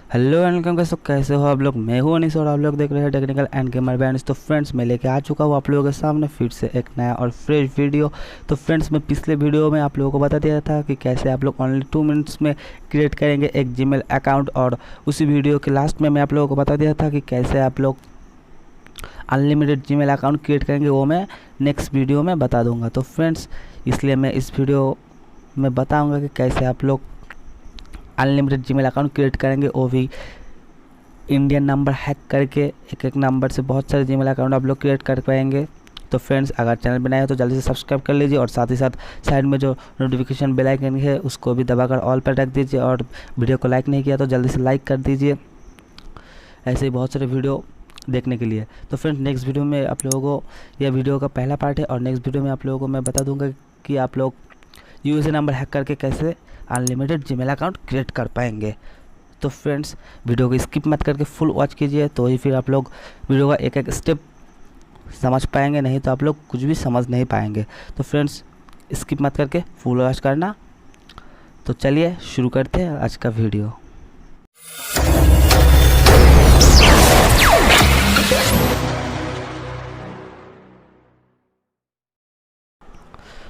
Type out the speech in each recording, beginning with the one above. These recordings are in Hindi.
Hello and welcome. कैसे हो आप लोग? मैं हूं अनीस और आप लोग देख रहे हैं टेक्निकल एंड गेमर बैंड्स। तो फ्रेंड्स, मैं लेके आ चुका हूं आप लोगों के सामने फिर से एक नया और फ्रेश वीडियो। तो फ्रेंड्स, मैं पिछले वीडियो में आप लोगों को बता दिया था कि कैसे आप लोग ओनली 2 मिनट्स में क्रिएट करेंगे एक जीमेल अकाउंट, और उसी वीडियो के लास्ट में मैं आप लोगों को बता दिया था कि कैसे आप लोग अनलिमिटेड जीमेल अकाउंट क्रिएट करेंगे, वो मैं नेक्स्ट वीडियो में बता दूंगा। तो फ्रेंड्स, इसलिए मैं इस वीडियो में बताऊंगा कि कैसे आप लोग अनलिमिटेड जीमेल अकाउंट क्रिएट करेंगे, वो भी इंडियन नंबर हैक करके। एक एक नंबर से बहुत सारे जीमेल अकाउंट आप लोग क्रिएट कर पाएंगे। तो फ्रेंड्स, अगर चैनल बनाए हो तो जल्दी से सब्सक्राइब कर लीजिए, और साथ ही साथ साइड में जो नोटिफिकेशन बेल आइकन है उसको भी दबाकर ऑल पर रख दीजिए, और वीडियो को लाइक नहीं किया तो जल्दी से लाइक कर दीजिए, ऐसे ही बहुत सारे वीडियो देखने के लिए। तो फ्रेंड्स, नेक्स्ट वीडियो में आप लोगों को, यह वीडियो का पहला पार्ट है, और नेक्स्ट वीडियो में आप लोगों को मैं बता दूंगा कि आप लोग यूएसए नंबर हैक करके कैसे अनलिमिटेड जीमेल अकाउंट क्रिएट कर पाएंगे। तो फ्रेंड्स, वीडियो को स्किप मत करके फुल वॉच कीजिए, तो ही फिर आप लोग वीडियो का एक एक स्टेप समझ पाएंगे, नहीं तो आप लोग कुछ भी समझ नहीं पाएंगे। तो फ्रेंड्स, स्किप मत करके फुल वॉच करना। तो चलिए शुरू करते हैं आज का वीडियो।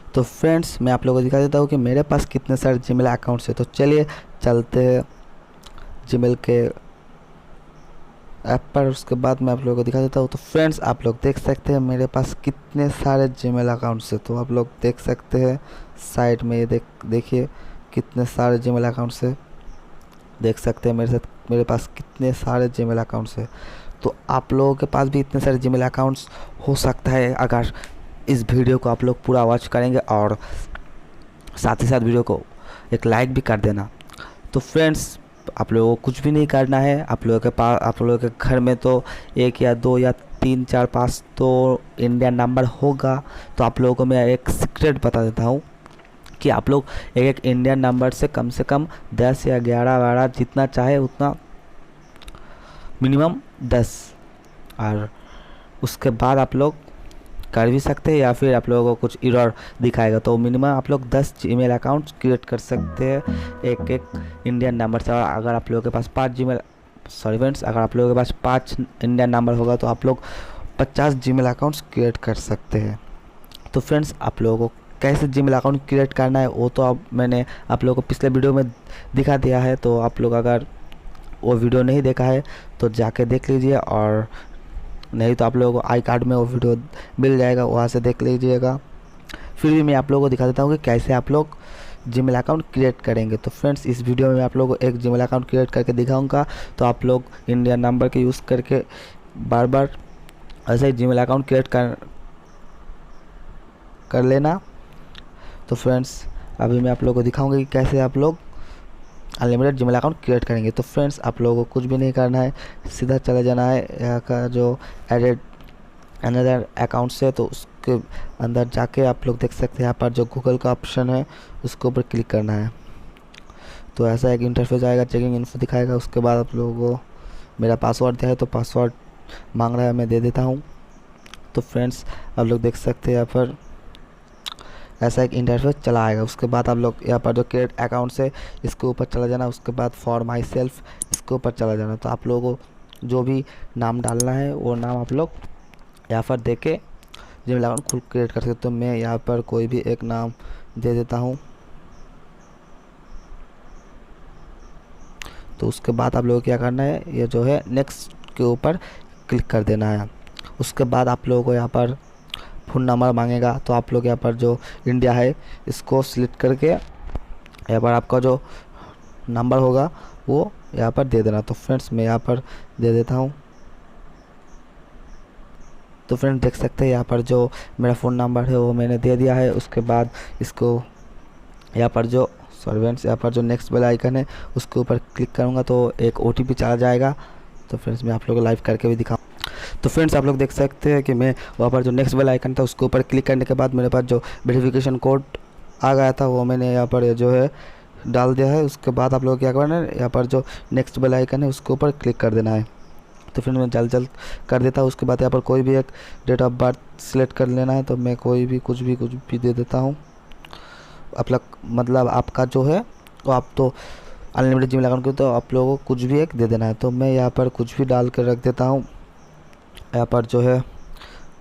तो फ्रेंड्स, मैं आप लोगों को दिखा देता हूँ कि मेरे पास कितने सारे जीमेल अकाउंट्स है। तो चलिए चलते हैं जीमेल के ऐप पर, उसके बाद मैं आप लोगों को दिखा देता हूँ। तो फ्रेंड्स, आप लोग देख सकते हैं मेरे पास कितने सारे जीमेल अकाउंट्स है। तो आप लोग देख सकते हैं साइड में, ये देखिए कितने सारे जीमेल अकाउंट्स है। देख सकते हैं मेरे पास कितने सारे जीमेल अकाउंट्स है। तो आप लोगों के पास भी इतने सारे जीमेल अकाउंट्स हो सकता है अगर इस वीडियो को आप लोग पूरा वॉच करेंगे, और साथ ही साथ वीडियो को एक लाइक भी कर देना। तो फ्रेंड्स, आप लोगों को कुछ भी नहीं करना है। आप लोगों के पास, आप लोगों के घर में तो 1 या 2 या 3 4 5 तो इंडियन नंबर होगा। तो आप लोगों को मैं एक सीक्रेट बता देता हूँ कि आप लोग एक एक इंडियन नंबर से कम 10 या 11 12 जितना चाहे उतना, मिनिमम 10, और उसके बाद आप लोग कर भी सकते हैं, या फिर आप लोगों को कुछ एरर दिखाएगा तो मिनिमम आप लोग 10 जीमेल अकाउंट क्रिएट कर सकते हैं एक एक इंडियन नंबर से। और अगर आप लोगों के पास 5 जीमेल, सॉरी फ्रेंड्स, अगर आप लोगों के पास 5 इंडियन नंबर होगा तो आप लोग 50 जीमेल अकाउंट्स क्रिएट कर सकते हैं। तो फ्रेंड्स, आप लोगों को कैसे जीमेल अकाउंट क्रिएट करना है वो तो अब मैंने आप लोगों को पिछले वीडियो में दिखा दिया है। तो आप लोग अगर वो वीडियो नहीं देखा है तो जाके देख लीजिए, और नहीं तो आप लोगों को आई कार्ड में वो वीडियो मिल जाएगा, वहाँ से देख लीजिएगा। फिर भी मैं आप लोगों को दिखा देता हूँ कि कैसे आप लोग जीमेल अकाउंट क्रिएट करेंगे। तो फ्रेंड्स, इस वीडियो में मैं आप लोगों को एक जीमेल अकाउंट क्रिएट करके दिखाऊंगा। तो आप लोग इंडियन नंबर के यूज़ करके बार बार ऐसे ही जीमेल अकाउंट क्रिएट कर लेना। तो फ्रेंड्स, अभी मैं आप लोगों को दिखाऊंगा कि कैसे आप लोग अनलिमिटेड जीमेल अकाउंट क्रिएट करेंगे। तो फ्रेंड्स, आप लोगों को कुछ भी नहीं करना है, सीधा चला जाना है यहाँ का जो एडेड अनदर अकाउंट से, तो उसके अंदर जाके आप लोग देख सकते हैं यहाँ पर जो गूगल का ऑप्शन है उसके ऊपर क्लिक करना है। तो ऐसा एक इंटरफेस आएगा, चेकिंग इन्फो दिखाएगा। उसके बाद आप लोगों को मेरा पासवर्ड दिया है तो पासवर्ड मांग रहा है, मैं दे देता हूँ। तो फ्रेंड्स, आप लोग देख सकते हैं यहाँ पर ऐसा एक इंटरफेस चला आएगा। उसके बाद आप लोग यहाँ पर जो क्रिएट अकाउंट से इसके ऊपर चला जाना, उसके बाद फॉर माई सेल्फ इसके ऊपर चला जाना। तो आप लोगों को जो भी नाम डालना है वो नाम आप लोग यहाँ पर दे के जीमेल अकाउंट खुद क्रिएट कर सकते। तो मैं यहाँ पर कोई भी एक नाम दे देता हूँ। तो उसके बाद आप लोगों को क्या करना है, ये जो है नेक्स्ट के ऊपर क्लिक कर देना है। उसके बाद आप लोगों को यहाँ पर फ़ोन नंबर मांगेगा, तो आप लोग यहाँ पर जो इंडिया है इसको सिलेक्ट करके यहाँ पर आपका जो नंबर होगा वो यहाँ पर दे देना। तो फ्रेंड्स, मैं यहाँ पर दे देता हूँ। तो फ्रेंड्स, देख सकते हैं यहाँ पर जो मेरा फ़ोन नंबर है वो मैंने दे दिया है। उसके बाद इसको यहाँ पर जो, सॉरी फ्रेंड्स, यहाँ पर जो नेक्स्ट वाला आइकन है उसके ऊपर क्लिक करूँगा तो एक OTP चला जाएगा। तो फ्रेंड्स, मैं आप लोगों को लाइव करके भी दिखाऊँ। तो फ्रेंड्स, आप लोग देख सकते हैं कि मैं वहाँ पर जो नेक्स्ट वाला आइकन था उसके ऊपर क्लिक करने के बाद मेरे पास जो वेरिफिकेशन कोड आ गया था वो मैंने यहाँ पर जो है डाल दिया है। उसके बाद आप लोग क्या करना है, यहाँ पर जो नेक्स्ट वाला आइकन है उसके ऊपर क्लिक कर देना है। तो फिर मैं जल्द कर देता हूँ। उसके बाद यहाँ पर कोई भी एक डेट ऑफ बर्थ सिलेक्ट कर लेना है। तो मैं कोई भी कुछ भी दे देता हूँ। मतलब आपका जो है वो आप तो अनलिमिटेड जीमेल अकाउंट के, तो आप लोगों को कुछ भी एक दे देना है। तो मैं यहाँ पर कुछ भी डाल कर रख देता हूँ। यहाँ पर जो है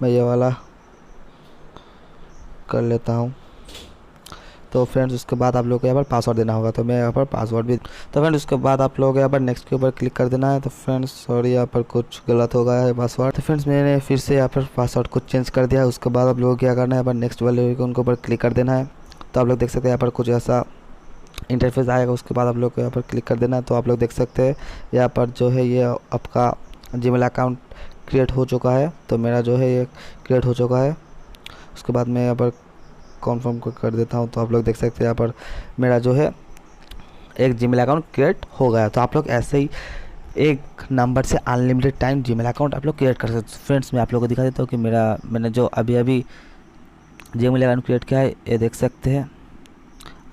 मैं ये वाला कर लेता हूँ। तो फ्रेंड्स उसके बाद आप लोग को यहाँ पर पासवर्ड देना होगा, तो मैं यहाँ पर पासवर्ड भी, तो फ्रेंड्स उसके बाद आप लोग यहाँ पर नेक्स्ट के ऊपर क्लिक कर देना है। तो फ्रेंड्स सॉरी यहाँ पर कुछ गलत हो गया है पासवर्ड। तो फ्रेंड्स मैंने फिर से यहाँ पर पासवर्ड को चेंज कर दिया है। उसके बाद आप लोगों को क्या करना है, यहाँ पर नेक्स्ट वाले आइकन के ऊपर क्लिक कर देना है। तो आप लोग देख सकते हैं यहाँ पर कुछ ऐसा इंटरफेस आएगा। उसके बाद आप लोग को यहाँ पर क्लिक कर देना है। तो आप लोग देख सकते हैं यहाँ पर जो है ये आपका जीमेल अकाउंट क्रिएट हो चुका है। तो मेरा जो है ये क्रिएट हो चुका है। उसके बाद मैं यहाँ पर कॉन्फर्म कर देता हूँ। तो आप लोग देख सकते हैं यहाँ पर मेरा जो है एक जीमेल अकाउंट क्रिएट हो गया। तो आप लोग ऐसे ही एक नंबर से अनलिमिटेड टाइम जीमेल अकाउंट आप लोग क्रिएट कर सकते हो। फ्रेंड्स मैं आप लोगों को दिखा देता हूँ कि मैंने जो अभी जीमेल अकाउंट क्रिएट किया है, ये देख सकते हैं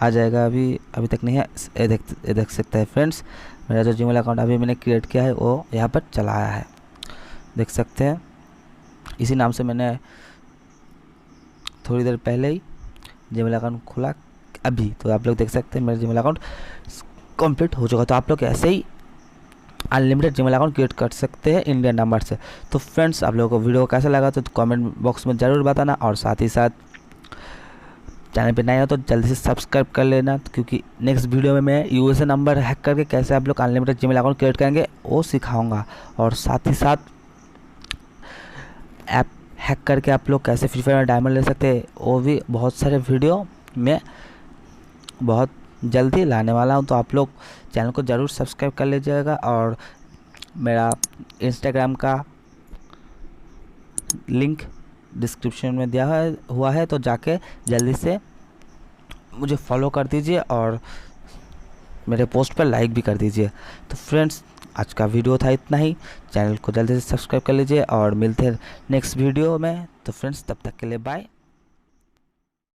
आ जाएगा। अभी तक नहीं है, ये देख सकते हैं फ्रेंड्स, मेरा जो जीमेल अकाउंट अभी मैंने क्रिएट किया है वो यहाँ पर चला आया है, देख सकते हैं। इसी नाम से मैंने थोड़ी देर पहले ही जीमेल अकाउंट खोला अभी। तो आप लोग देख सकते हैं मेरा जीमेल अकाउंट कंप्लीट हो चुका। तो आप लोग ऐसे ही अनलिमिटेड जीमेल अकाउंट क्रिएट कर सकते हैं इंडियन नंबर से। तो फ्रेंड्स आप लोगों को वीडियो कैसा लगा तो कमेंट बॉक्स में ज़रूर बताना, और साथ ही साथ चैनल पे नए हो तो जल्दी से सब्सक्राइब कर लेना, क्योंकि नेक्स्ट वीडियो में मैं यूएसए नंबर हैक करके कैसे आप लोग अनलिमिटेड जीमेल अकाउंट क्रिएट करेंगे वो सिखाऊंगा। और साथ ही साथ ऐप हैक करके आप लोग कैसे फ्री फायर में डायमंड ले सकते हैं वो भी बहुत सारे वीडियो में बहुत जल्दी लाने वाला हूँ। तो आप लोग चैनल को ज़रूर सब्सक्राइब कर लीजिएगा, और मेरा इंस्टाग्राम का लिंक डिस्क्रिप्शन में दिया हुआ है, तो जाके जल्दी से मुझे फॉलो कर दीजिए और मेरे पोस्ट पर लाइक भी कर दीजिए। तो फ्रेंड्स आज का वीडियो था इतना ही। चैनल को जल्दी से सब्सक्राइब कर लीजिए और मिलते हैं नेक्स्ट वीडियो में। तो फ्रेंड्स तब तक के लिए बाय।